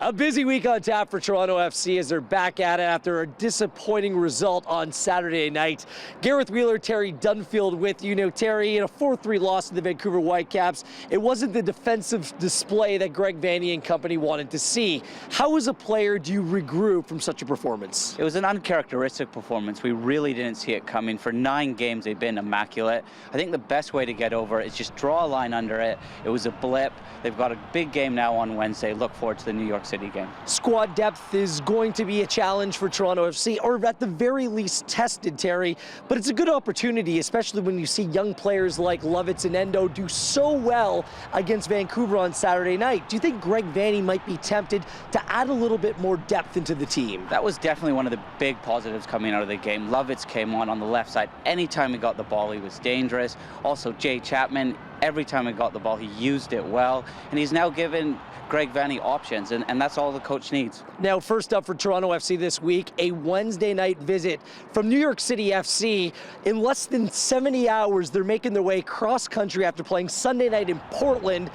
A busy week on tap for Toronto FC as they're back at it after a disappointing result on Saturday night. Gareth Terry Dunfield with you. Now, Terry, in a 4-3 loss to the Vancouver Whitecaps, it wasn't the defensive display that Greg Vanney and company wanted to see. How as a player do you regroup from such a performance? It was an uncharacteristic performance. We really didn't see it coming. For 9 games, they've been immaculate. I think the best way to get over it is just draw a line under it. It was a blip. They've got a big game now on Wednesday. Look forward to the New York City game. Squad depth is going to be a challenge for Toronto FC, or at the very least tested, Terry. But it's a good opportunity, especially when you see young players like Lovitz and Endo do so well against Vancouver on Saturday night. Do you think Greg Vanney might be tempted to add a little bit more depth into the team? That was definitely one of the big positives coming out of the game. Lovitz came on the left side. Anytime he got the ball, he was dangerous. Also, Jay Chapman, every time he got the ball, he used it well. And he's now given Greg Vanney options, and that's all the coach needs. Now, first up for Toronto FC this week, a Wednesday night visit from New York City FC. In less than 70 hours, they're making their way cross-country after playing Sunday night in Portland.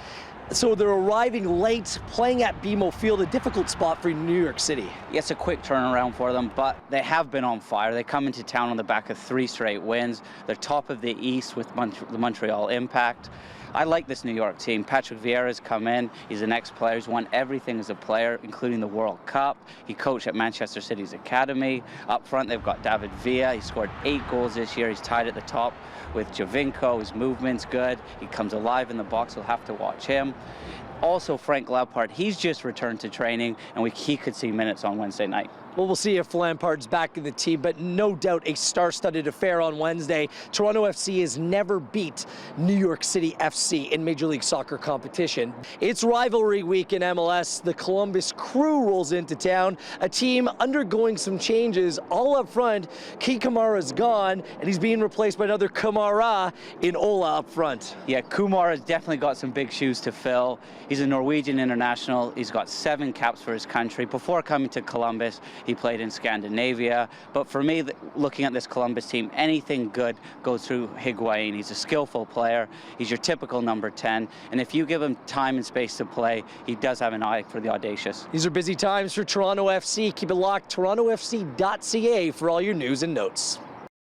So they're arriving late, playing at BMO Field, a difficult spot for New York City. Yeah, it's a quick turnaround for them, but they have been on fire. They come into town on the back of 3 straight wins. They're top of the East with the Montreal Impact. I like this New York team. Patrick Vieira's come in. He's an ex-player. He's won everything as a player, including the World Cup. He coached at Manchester City's academy. Up front, they've got David Villa. He scored 8 goals this year. He's tied at the top with Jovinko. His movement's good. He comes alive in the box. We'll have to watch him. Also, Frank Lampard, he's just returned to training, and he could see minutes on Wednesday night. Well, we'll see if Lampard's back in the team, but no doubt a star-studded affair on Wednesday. Toronto FC has never beat New York City FC in Major League Soccer competition. It's rivalry week in MLS. The Columbus Crew rolls into town, a team undergoing some changes. All up front, Kei Kamara's gone, and he's being replaced by another Kamara in Ola up front. Yeah, Kamara's definitely got some big shoes to fill. He's a Norwegian international. He's got 7 caps for his country. Before coming to Columbus, he played in Scandinavia. But for me, looking at this Columbus team, anything good goes through Higuain. He's a skillful player. He's your typical number 10. And if you give him time and space to play, he does have an eye for the audacious. These are busy times for Toronto FC. Keep it locked, torontofc.ca for all your news and notes.